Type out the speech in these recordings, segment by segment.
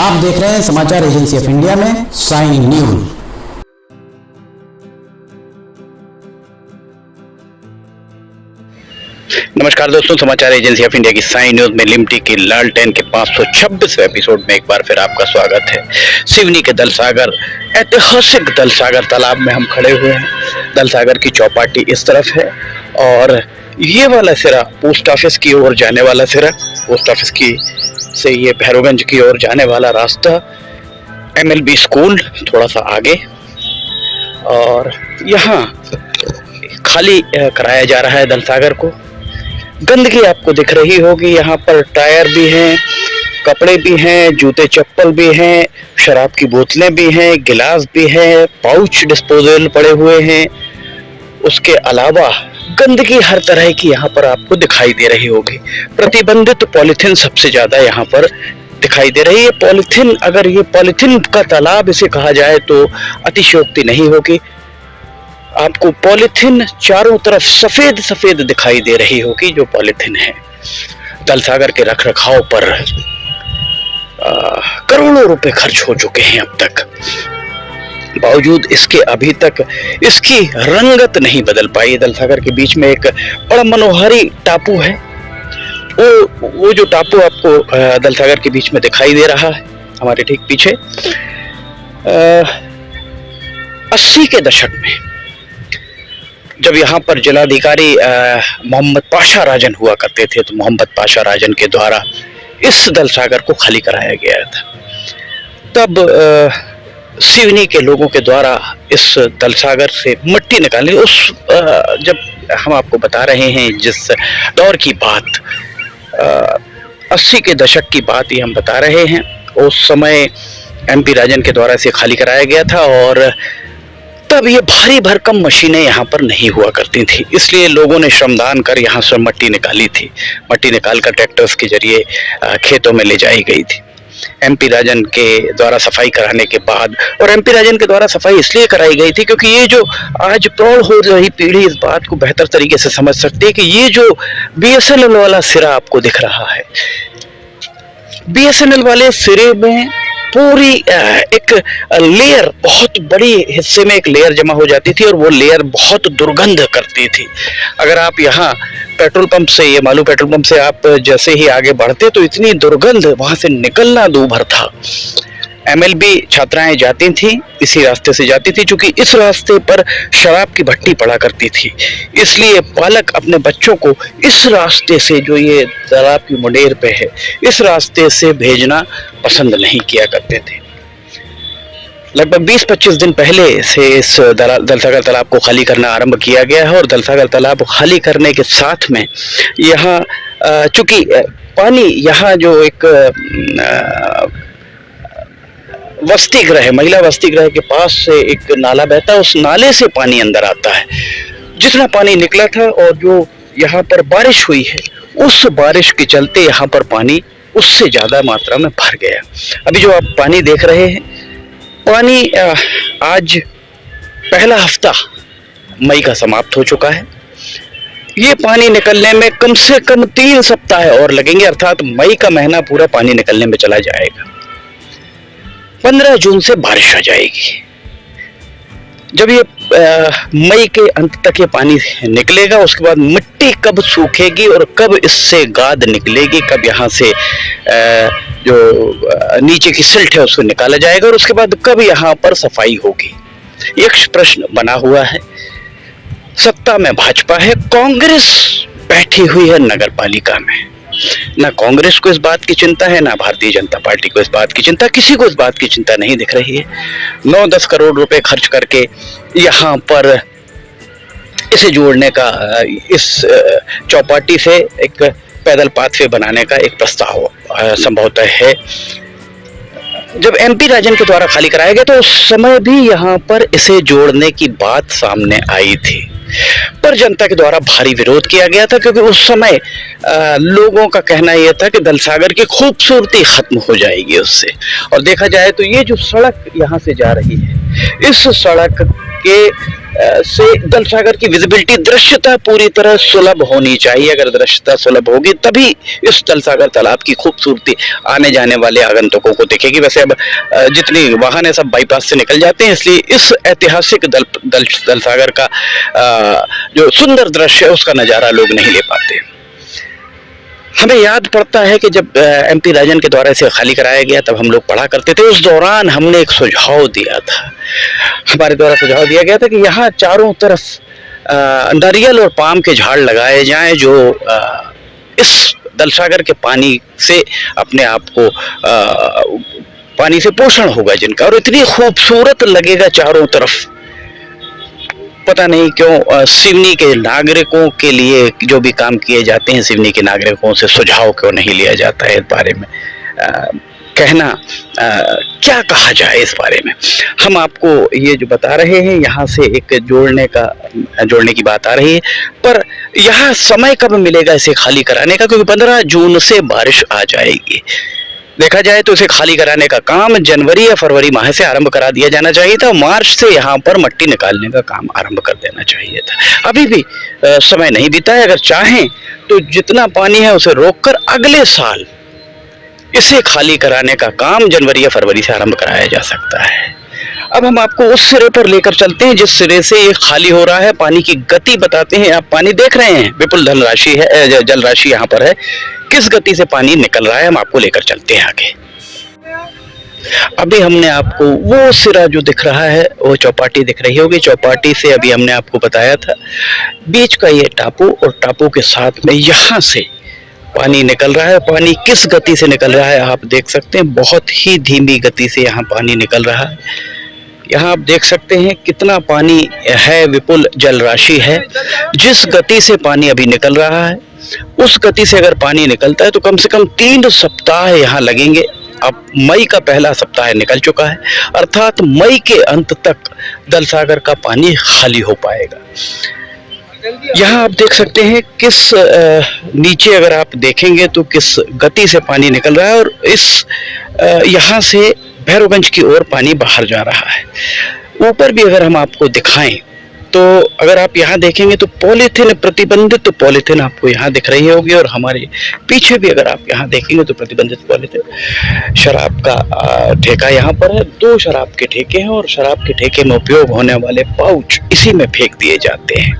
आप देख रहे हैं समाचार एजेंसी ऑफ इंडिया में साइन न्यूज। नमस्कार दोस्तों, समाचार एजेंसी ऑफ इंडिया की साइन न्यूज में लिमटी की लालटेन के 526वें एपिसोड में एक बार फिर आपका स्वागत है। सिवनी के दलसागर, ऐतिहासिक दलसागर तालाब में हम खड़े हुए हैं। दलसागर की चौपाटी इस तरफ है और ये वाला सिरा पोस्ट ऑफिस की ओर जाने वाला सिरा, पोस्ट ऑफिस की से ये भैरवगंज की ओर जाने वाला रास्ता, MLB स्कूल थोड़ा सा आगे, और यहाँ खाली कराया जा रहा है दलसागर को। गंदगी आपको दिख रही होगी, यहाँ पर टायर भी हैं, कपड़े भी हैं, जूते चप्पल भी हैं, शराब की बोतलें भी हैं, गिलास भी हैं, पाउच डिस्पोजल पड़े हुए हैं। उसके अलावा गंदगी हर तरह की यहाँ पर आपको दिखाई दे रही होगी। प्रतिबंधित पॉलिथीन सबसे ज्यादा यहाँ पर दिखाई दे रही है। पॉलिथीन, अगर ये पॉलिथीन का तालाब इसे कहा जाए तो अतिशयोक्ति नहीं होगी। आपको पॉलिथीन चारों तरफ सफेद सफेद दिखाई दे रही होगी जो पॉलिथीन है। दलसागर के रखरखाव पर करोड़ों रुपए खर्च हो चुके हैं अब तक, बावजूद इसके अभी तक इसकी रंगत नहीं बदल पाई। दलसागर के बीच में एक बड़ा मनोहारी टापू है। वो जो टापू आपको दलसागर के बीच में दिखाई दे रहा है हमारे ठीक पीछे, 80 के दशक में जब यहाँ पर जिलाधिकारी मोहम्मद पाशा राजन हुआ करते थे, तो मोहम्मद पाशा राजन के द्वारा इस दलसागर को खाली कराया गया था। तब सिवनी के लोगों के द्वारा इस दलसागर से मिट्टी निकाली। जब हम आपको बता रहे हैं जिस दौर की बात, 80 के दशक की बात ये हम बता रहे हैं। उस समय MP राजन के द्वारा इसे खाली कराया गया था और तब ये भारी भरकम मशीनें यहाँ पर नहीं हुआ करती थी, इसलिए लोगों ने श्रमदान कर यहाँ से मट्टी निकाली थी। मट्टी निकालकर ट्रैक्टर्स के जरिए खेतों में ले जाई गई थी। MP राजन के द्वारा सफाई कराने के बाद, और MP राजन के द्वारा सफाई इसलिए कराई गई थी क्योंकि ये जो आज प्रौढ़ हो रही पीढ़ी इस बात को बेहतर तरीके से समझ सकती है कि ये जो BSNL वाला सिरा आपको दिख रहा है, BSNL वाले सिरे में पूरी एक लेयर, बहुत बड़ी हिस्से में एक लेयर जमा हो जाती थी और वो लेयर बहुत दुर्गंध करती थी। अगर आप यहाँ पेट्रोल पंप से, ये मालू पेट्रोल पंप से आप जैसे ही आगे बढ़ते तो इतनी दुर्गंध वहां से निकलना दूभर था। MLB छात्राएं जाती थी, इसी रास्ते से जाती थी। चूंकि इस रास्ते पर शराब की भट्टी पड़ा करती थी, इसलिए पालक अपने बच्चों को इस रास्ते से, जो ये तालाब की मुंडेर पे है, इस रास्ते से भेजना पसंद नहीं किया करते थे। लगभग 20-25 दिन पहले से इस दलसागर तालाब को खाली करना आरंभ किया गया है और दलसागर तालाब खाली करने के साथ में यहाँ चूंकि पानी, यहाँ जो एक वसति गृह, महिला वसति गृह के पास से एक नाला बहता है, उस नाले से पानी अंदर आता है। जितना पानी निकला था और जो यहाँ पर बारिश हुई है, उस बारिश के चलते यहाँ पर पानी उससे ज्यादा मात्रा में भर गया। अभी जो आप पानी देख रहे हैं, पानी आज पहला हफ्ता मई का समाप्त हो चुका है। ये पानी निकलने में कम से कम 3 सप्ताह और लगेंगे, अर्थात मई का महीना पूरा पानी निकलने में चला जाएगा। 15 जून से बारिश आ जाएगी। जब ये मई के अंत तक ये पानी निकलेगा, उसके बाद मिट्टी कब सूखेगी और कब इससे गाद निकलेगी, कब यहाँ से जो नीचे की सिल्ट है उसको निकाला जाएगा और उसके बाद कब यहाँ पर सफाई होगी, एक प्रश्न बना हुआ है। सत्ता में भाजपा है, कांग्रेस बैठी हुई है नगर पालिका में। ना कांग्रेस को इस बात की चिंता है, ना भारतीय जनता पार्टी को इस बात की चिंता, किसी को इस बात की चिंता नहीं दिख रही है। 9-10 करोड़ रुपए खर्च करके यहाँ पर इसे जोड़ने का, इस चौपाटी से एक पैदल पाथवे बनाने का एक प्रस्ताव संभवतः है। जब MP राजन के द्वारा खाली कराया गया तो उस समय भी यहाँ पर इसे जोड़ने की बात सामने आई थी, पर जनता के द्वारा भारी विरोध किया गया था, क्योंकि उस समय लोगों का कहना यह था कि दलसागर की खूबसूरती खत्म हो जाएगी उससे। और देखा जाए तो ये जो सड़क यहाँ से जा रही है, इस सड़क के से जल सागर की विजिबिलिटी, दृश्यता पूरी तरह सुलभ होनी चाहिए। अगर दृश्यता सुलभ होगी तभी इस जल सागर तालाब की खूबसूरती आने जाने वाले आगंतुकों को दिखेगी। वैसे अब जितनी वाहन है सब बाईपास से निकल जाते हैं, इसलिए इस ऐतिहासिक जल सागर का जो सुंदर दृश्य है उसका नजारा लोग नहीं ले पाते। हमें याद पड़ता है कि जब एमपी राजन के द्वारा इसे खाली कराया गया तब हम लोग पढ़ा करते थे। उस दौरान हमने एक सुझाव दिया था, हमारे द्वारा सुझाव दिया गया था कि यहाँ चारों तरफ नारियल और पाम के झाड़ लगाए जाएं जो इस जलसागर के पानी से अपने आप को पानी से पोषण होगा जिनका, और इतनी खूबसूरत लगेगा चारों तरफ। पता नहीं क्यों सिवनी के नागरिकों के लिए जो भी काम किए जाते हैं, सिवनी के नागरिकों से सुझाव क्यों नहीं लिया जाता है इस बारे में कहना, क्या कहा जाए इस बारे में। हम आपको ये जो बता रहे हैं, यहाँ से एक जोड़ने की बात आ रही है, पर यहाँ समय कब मिलेगा इसे खाली कराने का, क्योंकि 15 जून से बारिश आ जाएगी। देखा जाए तो इसे खाली कराने का काम जनवरी या फरवरी माह से आरंभ करा दिया जाना चाहिए था। मार्च से यहाँ पर मट्टी निकालने का काम आरंभ कर देना चाहिए था। अभी भी समय नहीं बीता है। अगर चाहें तो जितना पानी है उसे रोककर अगले साल इसे खाली कराने का काम जनवरी या फरवरी से आरंभ कराया जा सकता है। अब हम आपको उस सिरे पर लेकर चलते हैं जिस सिरे से ये खाली हो रहा है, पानी की गति बताते हैं। आप पानी देख रहे हैं, विपुल जल राशि यहाँ पर है। किस गति से पानी निकल रहा है हम आपको लेकर चलते हैं आगे। अभी हमने आपको वो सिरा जो दिख रहा है वो चौपाटी दिख रही होगी। चौपाटी से अभी हमने आपको बताया था बीच का ये टापू, और टापू के साथ में यहाँ से पानी निकल रहा है। पानी किस गति से निकल रहा है आप देख सकते हैं, बहुत ही धीमी गति से यहाँ पानी निकल रहा है। यहाँ आप देख सकते हैं कितना पानी है, विपुल जल राशि है। जिस गति से पानी अभी निकल रहा है उस गति से अगर पानी निकलता है तो कम से कम 3 सप्ताह यहाँ लगेंगे। अब मई का पहला सप्ताह निकल चुका है, अर्थात मई के अंत तक जल सागर का पानी खाली हो पाएगा। यहाँ आप देख सकते हैं किस नीचे अगर आप देखेंगे तो किस गति से पानी निकल रहा है, और इस यहाँ से भैरवगंज की ओर पानी बाहर जा रहा है। ऊपर भी अगर हम आपको दिखाएं तो अगर आप यहाँ देखेंगे तो पॉलीथीन, प्रतिबंधित पॉलीथीन आपको यहाँ दिख रही होगी, और हमारे पीछे भी अगर आप यहाँ देखेंगे तो प्रतिबंधित पॉलीथीन। शराब का ठेका यहाँ पर है, 2 शराब के ठेके हैं, और शराब के ठेके में उपयोग होने वाले पाउच इसी में फेंक दिए जाते हैं।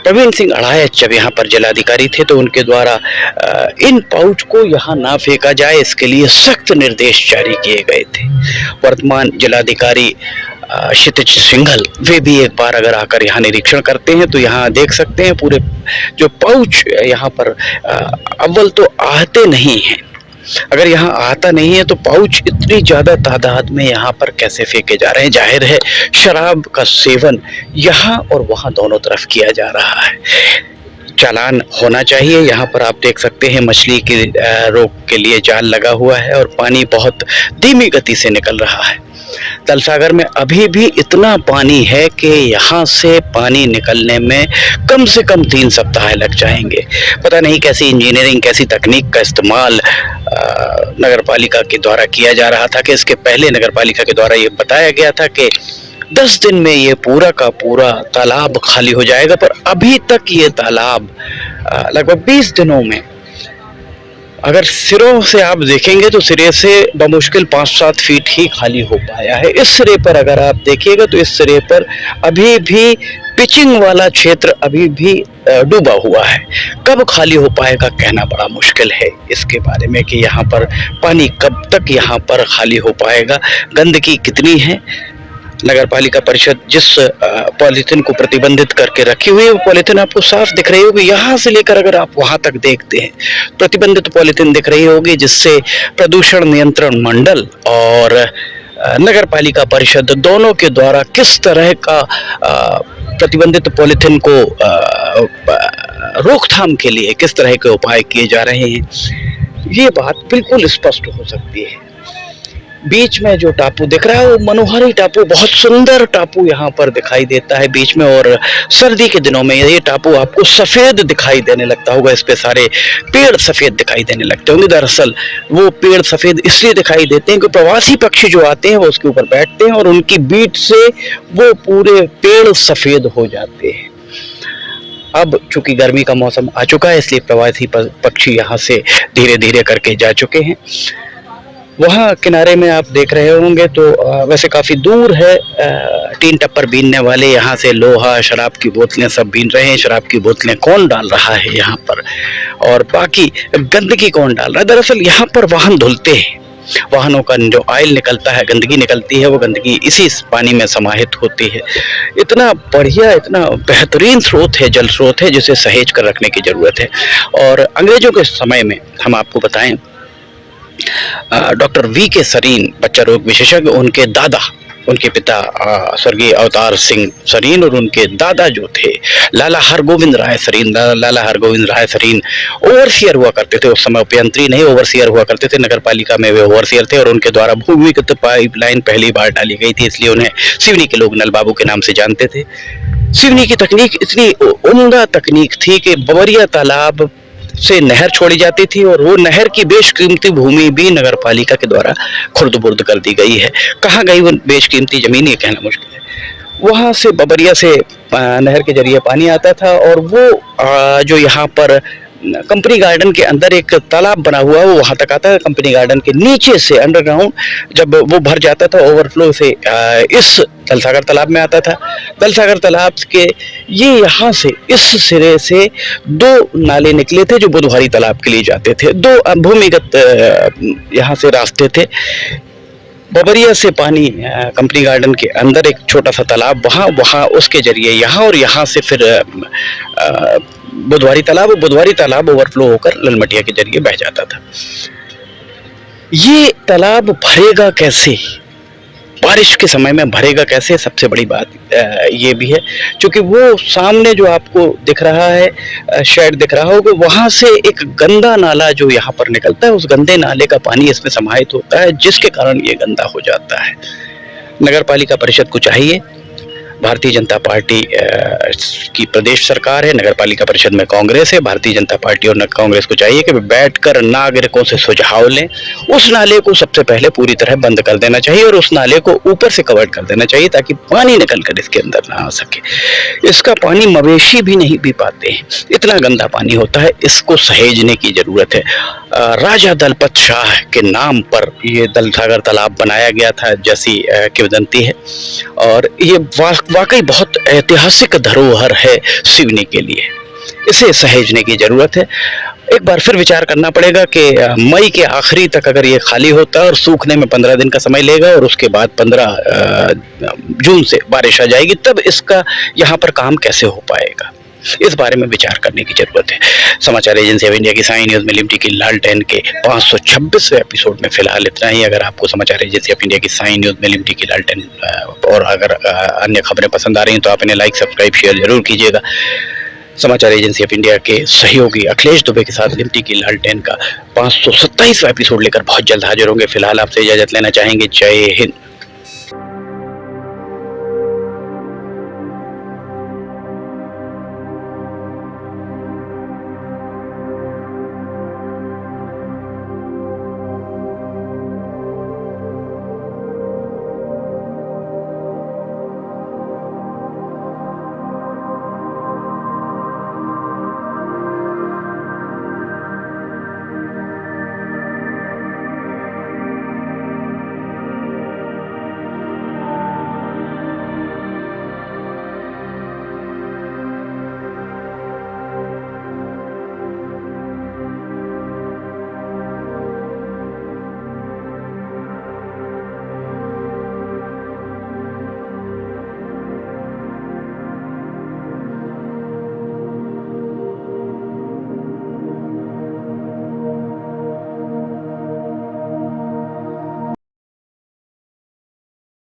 प्रवीण सिंह अड़ायच जब यहाँ पर जिलाधिकारी थे तो उनके द्वारा इन पाउच को यहाँ ना फेंका जाए इसके लिए सख्त निर्देश जारी किए गए थे। वर्तमान जिलाधिकारी क्षितिज सिंघल वे भी एक बार अगर आकर यहाँ निरीक्षण करते हैं तो यहाँ देख सकते हैं पूरे जो पाउच यहाँ पर अव्वल तो आते नहीं हैं। अगर यहाँ आता नहीं है तो पाउच इतनी ज्यादा तादाद में यहाँ पर कैसे फेंके जा रहे हैं। जाहिर है शराब का सेवन यहाँ और वहाँ दोनों तरफ किया जा रहा है। चालान होना चाहिए। यहाँ पर आप देख सकते हैं मछली की रोक के लिए जाल लगा हुआ है और पानी बहुत धीमी गति से निकल रहा है। जल सागर में अभी भी इतना पानी है कि यहाँ से पानी निकलने में कम से कम 3 सप्ताह लग जाएंगे। पता नहीं कैसी इंजीनियरिंग, कैसी तकनीक का इस्तेमाल नगर पालिका के द्वारा किया जा रहा था कि इसके पहले नगर पालिका के द्वारा ये बताया गया था कि 10 दिन में ये पूरा का पूरा तालाब खाली हो जाएगा, पर अभी तक ये तालाब लगभग 20 दिनों में, अगर सिरों से आप देखेंगे तो सिरे से बमुश्किल 5-7 फीट ही खाली हो पाया है। इस सिरे पर अगर आप देखिएगा तो इस सिरे पर अभी भी पिचिंग वाला क्षेत्र अभी भी डूबा हुआ है। कब खाली हो पाएगा कहना बड़ा मुश्किल है इसके बारे में कि यहाँ पर पानी कब तक यहाँ पर खाली हो पाएगा। गंदगी कितनी है। नगर पालिका परिषद जिस पॉलीथीन को प्रतिबंधित करके रखी हुई है वो पॉलीथीन आपको साफ दिख रही होगी। यहाँ से लेकर अगर आप वहां तक देखते हैं प्रतिबंधित पॉलीथीन दिख रही होगी, जिससे प्रदूषण नियंत्रण मंडल और नगर पालिका परिषद दोनों के द्वारा किस तरह का प्रतिबंधित पॉलीथीन को रोकथाम के लिए किस तरह के उपाय किए जा रहे हैं, ये बात बिल्कुल स्पष्ट हो सकती है। बीच में जो टापू दिख रहा है वो मनोहारी टापू, बहुत सुंदर टापू यहाँ पर दिखाई देता है बीच में। और सर्दी के दिनों में ये टापू आपको सफेद दिखाई देने लगता होगा, इस पे सारे पेड़ सफेद दिखाई देने लगते होंगे। दरअसल वो पेड़ सफेद इसलिए दिखाई देते हैं कि प्रवासी पक्षी जो आते हैं वो उसके ऊपर बैठते हैं और उनकी बीट से वो पूरे पेड़ सफेद हो जाते हैं। अब चूंकि गर्मी का मौसम आ चुका है इसलिए प्रवासी पक्षी यहाँ से धीरे धीरे करके जा चुके हैं। वहाँ किनारे में आप देख रहे होंगे तो वैसे काफ़ी दूर है, टीन टप्पर बीनने वाले यहाँ से लोहा, शराब की बोतलें सब बीन रहे हैं। शराब की बोतलें कौन डाल रहा है यहाँ पर, और बाकी गंदगी कौन डाल रहा है? दरअसल यहाँ पर वाहन धुलते हैं, वाहनों का जो ऑयल निकलता है, गंदगी निकलती है, वो गंदगी इसी पानी में समाहित होती है। इतना बढ़िया, इतना बेहतरीन स्रोत है, जल स्रोत है, जिसे सहेज कर रखने की ज़रूरत है। और अंग्रेजों के समय में हम आपको बताएं, डॉक्टर वी के सरीन, बच्चा रोग विशेषज्ञ, उनके दादा, उनके पिता स्वर्गीय अवतार सिंह सरीन और उनके दादा जो थे लाला हरगोविंद राय सरीन, लाला हरगोविंद राय सरीन ओवरसियर हुआ करते थे उस समय। उपयंत्री नहीं, ओवरसियर हुआ करते थे, नगर पालिका में वे ओवरसियर थे। और उनके द्वारा भूमिगत पाइपलाइन पहली बार डाली गई थी, इसलिए उन्हें सिवनी के लोग नल बाबू के नाम से जानते थे। सिवनी की तकनीक इतनी उम्दा तकनीक थी कि बवरिया तालाब से नहर छोड़ी जाती थी और वो नहर की बेशकीमती भूमि भी नगर पालिका के द्वारा खुर्द बुर्द कर दी गई है। कहाँ गई वो बेशकीमती जमीन, ये कहना मुश्किल है। वहाँ से बबरिया से नहर के जरिए पानी आता था और वो जो यहाँ पर कंपनी गार्डन के अंदर एक तालाब बना हुआ है वो वहाँ तक आता है। कंपनी गार्डन के नीचे से अंडरग्राउंड जब वो भर जाता था ओवरफ्लो से इस दलसागर तालाब में आता था। दलसागर तालाब के ये यहाँ से इस सिरे से दो नाले निकले थे जो बुधवारी तालाब के लिए जाते थे। दो भूमिगत यहाँ से रास्ते थे। बबरिया से पानी कंपनी गार्डन के अंदर एक छोटा सा तालाब, वहाँ उसके जरिए यहाँ, और यहाँ से फिर बुधवारी तालाब ओवरफ्लो होकर ललमटिया के जरिए बह जाता था। ये तालाब भरेगा कैसे, बारिश के समय में भरेगा कैसे, सबसे बड़ी बात ये भी है क्योंकि वो सामने जो आपको दिख रहा है शेड दिख रहा होगा, वहां से एक गंदा नाला जो यहाँ पर निकलता है, उस गंदे नाले का पानी इसमें समाहित होता है, जिसके कारण ये गंदा हो जाता है। नगर पालिका परिषद को चाहिए, भारतीय जनता पार्टी की प्रदेश सरकार है, नगर पालिका परिषद में कांग्रेस है, भारतीय जनता पार्टी और कांग्रेस को चाहिए कि वे बैठकर नागरिकों से सुझाव लें। उस नाले को सबसे पहले पूरी तरह बंद कर देना चाहिए और उस नाले को ऊपर से कवर कर देना चाहिए ताकि पानी निकल कर इसके अंदर ना आ सके। इसका पानी मवेशी भी नहीं पी पाते हैं, इतना गंदा पानी होता है। इसको सहेजने की जरूरत है। राजा दलपत शाह के नाम पर ये दलसागर तालाब बनाया गया था, जैसी किंवदंती है, और ये वाकई बहुत ऐतिहासिक धरोहर है सिवनी के लिए। इसे सहेजने की जरूरत है। एक बार फिर विचार करना पड़ेगा कि मई के आखिरी तक अगर ये खाली होता है और सूखने में 15 दिन का समय लेगा और उसके बाद 15 जून से बारिश आ जाएगी, तब इसका यहाँ पर काम कैसे हो पाएगा, इस बारे में विचार करने की जरूरत है। समाचार एजेंसी ऑफ इंडिया की साई न्यूज में लिमटी की लालटेन के 526वें एपिसोड में फिलहाल इतना ही। अगर आपको समाचार एजेंसी ऑफ इंडिया की साई न्यूज में लिमटी की लालटेन और अगर अन्य खबरें पसंद आ रही हैं तो आप इन्हें लाइक, सब्सक्राइब, शेयर जरूर कीजिएगा। समाचार एजेंसी ऑफ इंडिया के सहयोगी अखिलेश दुबे के साथ लिमटी की लालटेन का 527वां एपिसोड लेकर बहुत जल्द हाजिर होंगे। फिलहाल आपसे इजाजत लेना चाहेंगे। जय हिंद।